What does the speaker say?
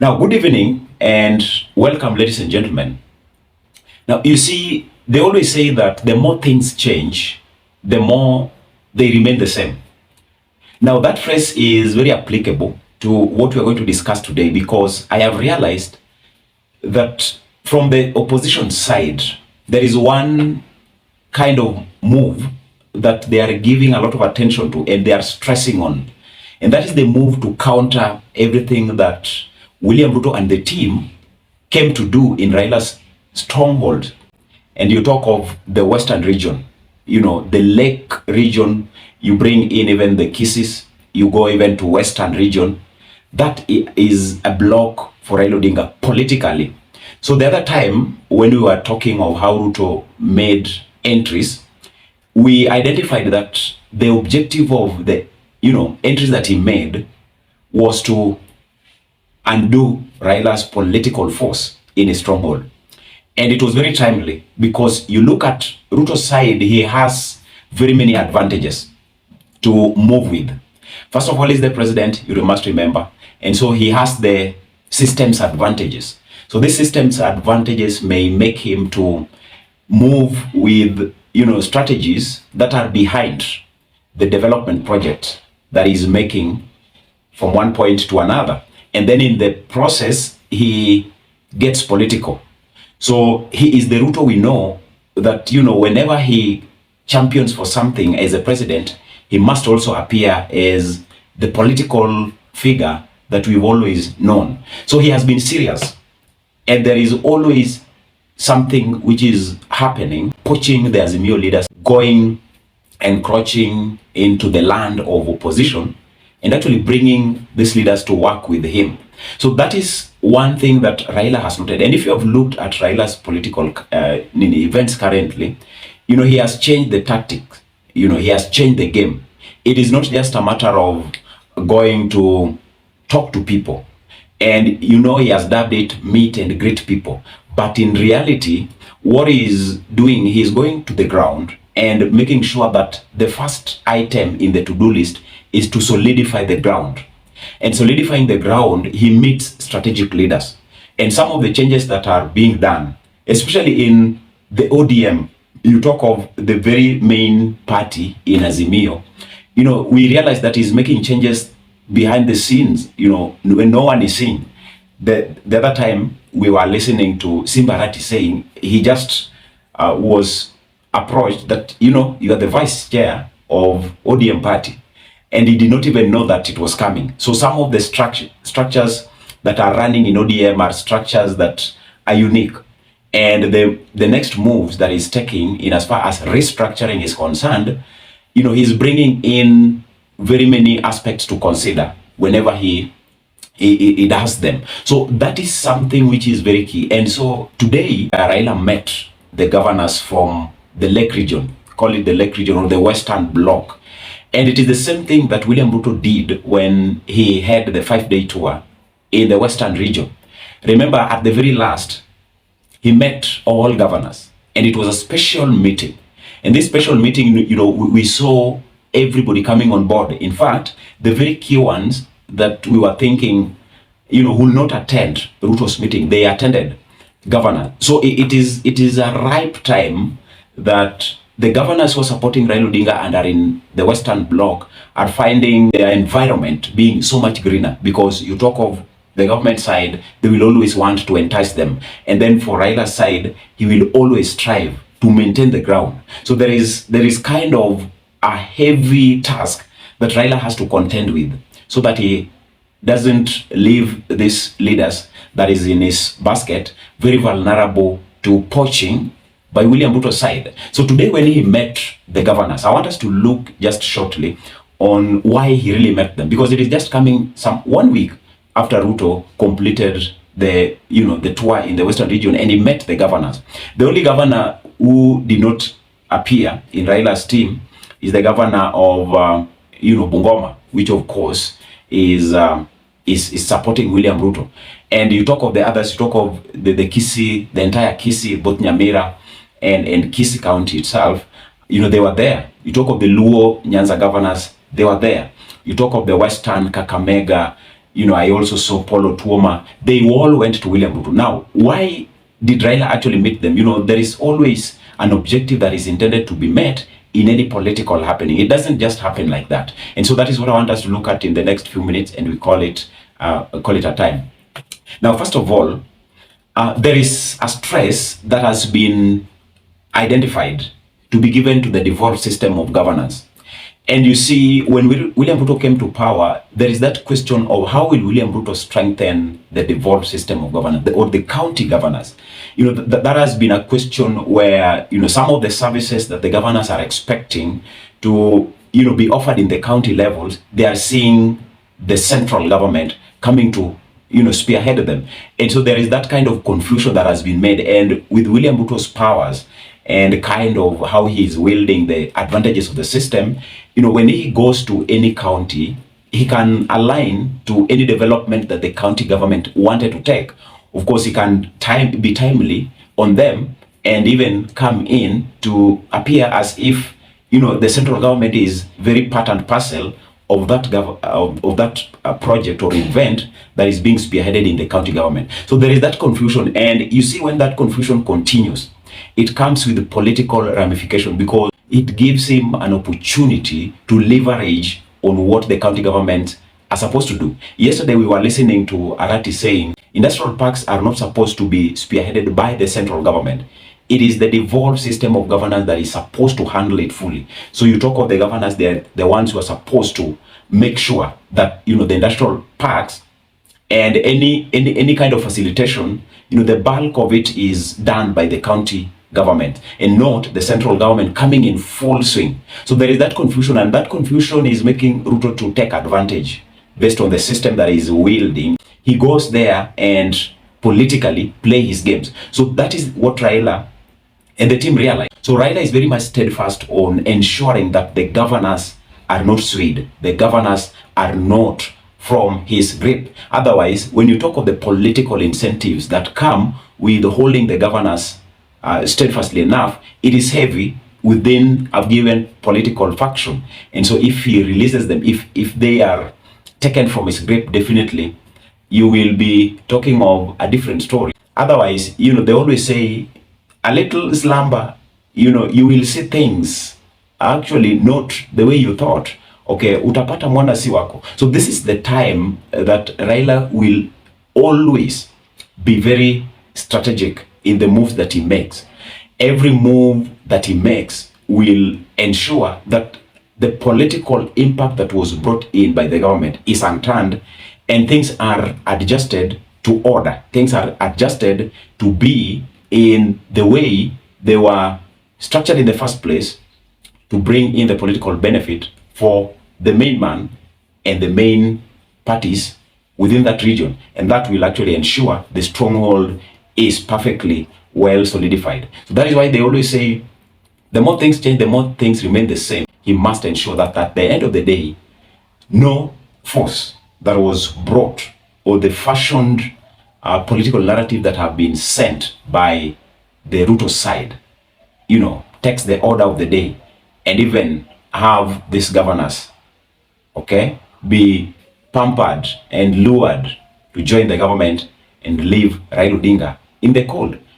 Now, good evening and welcome, ladies and gentlemen. Now, you see, they always say that the more things change, the more they remain the same. Now, that phrase is very applicable to what we're going to discuss today because I have realized that from the opposition side, there is one kind of move that they are giving a lot of attention to and they are stressing on. And that is the move to counter everything that William Ruto and the team came to do in Raila's stronghold. And you talk of the western region, the lake region, you bring in even the Kisses, you go even to western region. That is a block for Raila Odinga politically. So the other time when we were talking of how Ruto made entries, we identified that the objective of the entries that he made was to undo Raila's political force in a stronghold. And it was very timely because you look at Ruto's side, he has very many advantages to move with. First of all, he's the president, you must remember. And so he has the system's advantages. So these system's advantages may make him to move with, strategies that are behind the development project that he's making from one point to another. And then in the process, he gets political. So he is the Ruto we know that, whenever he champions for something as a president, he must also appear as the political figure that we've always known. So he has been serious. And there is always something which is happening, poaching the Azimio leaders, going, encroaching into the land of opposition, and actually bringing these leaders to work with him. So that is one thing that Raila has noted. And if you have looked at Raila's political events currently, he has changed the tactics. He has changed the game. It is not just a matter of going to talk to people. And he has dubbed it meet and greet people. But in reality, what he's doing, he's going to the ground and making sure that the first item in the to-do list is to solidify the ground. And solidifying the ground, he meets strategic leaders. And some of the changes that are being done, especially in the ODM, you talk of the very main party in Azimio, we realize that he's making changes behind the scenes, when no one is seeing. The other time we were listening to Simbarati saying he just was approached that, you are the vice chair of ODM party. And he did not even know that it was coming. So some of the structures that are running in ODM are structures that are unique. And the next moves that he's taking in as far as restructuring is concerned, he's bringing in very many aspects to consider whenever he does them. So that is something which is very key. And so today, Raila met the governors from the Lake region, call it the Lake region or the Western Bloc. And it is the same thing that William Ruto did when he had the 5-day tour in the Western region. Remember, at the very last, he met all governors, and it was a special meeting. And this special meeting, we saw everybody coming on board. In fact, the very key ones that we were thinking, will not attend Ruto's meeting, they attended governor. So it is a ripe time that the governors who are supporting Raila Odinga and are in the Western Bloc are finding their environment being so much greener, because you talk of the government side, they will always want to entice them. And then for Raila's side, he will always strive to maintain the ground. So there is kind of a heavy task that Raila has to contend with so that he doesn't leave these leaders that is in his basket very vulnerable to poaching by William Ruto's side. So today when he met the governors, I want us to look just shortly on why he really met them, because it is just coming 1 week after Ruto completed the tour in the Western region and he met the governors. The only governor who did not appear in Raila's team is the governor of Bungoma, which of course is supporting William Ruto. And you talk of the others, you talk of the Kisii, the entire Kisii, both Nyamira and Kisii County itself, they were there. You talk of the Luo, Nyanza governors, they were there. You talk of the Western, Kakamega, I also saw Paulo Tuoma. They all went to William Ruto. Now, why did Raila actually meet them? There is always an objective that is intended to be met in any political happening. It doesn't just happen like that. And so that is what I want us to look at in the next few minutes, and we call it a time. Now, first of all, there is a stress that has been identified to be given to the devolved system of governance. And you see, when William Ruto came to power, there is that question of how will William Ruto strengthen the devolved system of governance, or the county governors. That has been a question where, some of the services that the governors are expecting to, be offered in the county levels, they are seeing the central government coming to, spearhead them. And so there is that kind of confusion that has been made. And with William Ruto's powers, and kind of how he's wielding the advantages of the system, when he goes to any county, he can align to any development that the county government wanted to take. Of course, he can be timely on them, and even come in to appear as if, the central government is very part and parcel of that project or event that is being spearheaded in the county government. So there is that confusion, and you see, when that confusion continues, it comes with the political ramification, because it gives him an opportunity to leverage on what the county government are supposed to do. Yesterday, we were listening to Arati saying industrial parks are not supposed to be spearheaded by the central government. It is the devolved system of governance that is supposed to handle it fully. So you talk of the governors, they're the ones who are supposed to make sure that, the industrial parks and any kind of facilitation, the bulk of it is done by the county government, and not the central government coming in full swing. So there is that confusion, and that confusion is making Ruto to take advantage based on the system that is wielding. He goes there and politically play his games. So that is what Raila and the team realize. So Raila is very much steadfast on ensuring that the governors are not swayed. The governors are not from his grip. Otherwise, when you talk of the political incentives that come with holding the governors steadfastly enough, it is heavy within a given political faction. And so if he releases them, if they are taken from his grip, definitely you will be talking of a different story. Otherwise, they always say a little slumber, you will see things actually not the way you thought. Okay, utapata mwana si wako. So this is the time that Raila will always be very strategic in the moves that he makes. Every move that he makes will ensure that the political impact that was brought in by the government is unturned, and things are adjusted to order. Things are adjusted to be in the way they were structured in the first place, to bring in the political benefit for the main man and the main parties within that region. And that will actually ensure the stronghold is perfectly well solidified. So that is why they always say, the more things change, the more things remain the same. He must ensure that at the end of the day, no force that was brought, or the fashioned political narrative that have been sent by the Ruto side, takes the order of the day, and even have these governors, be pampered and lured to join the government and leave Raila Odinga in the cold.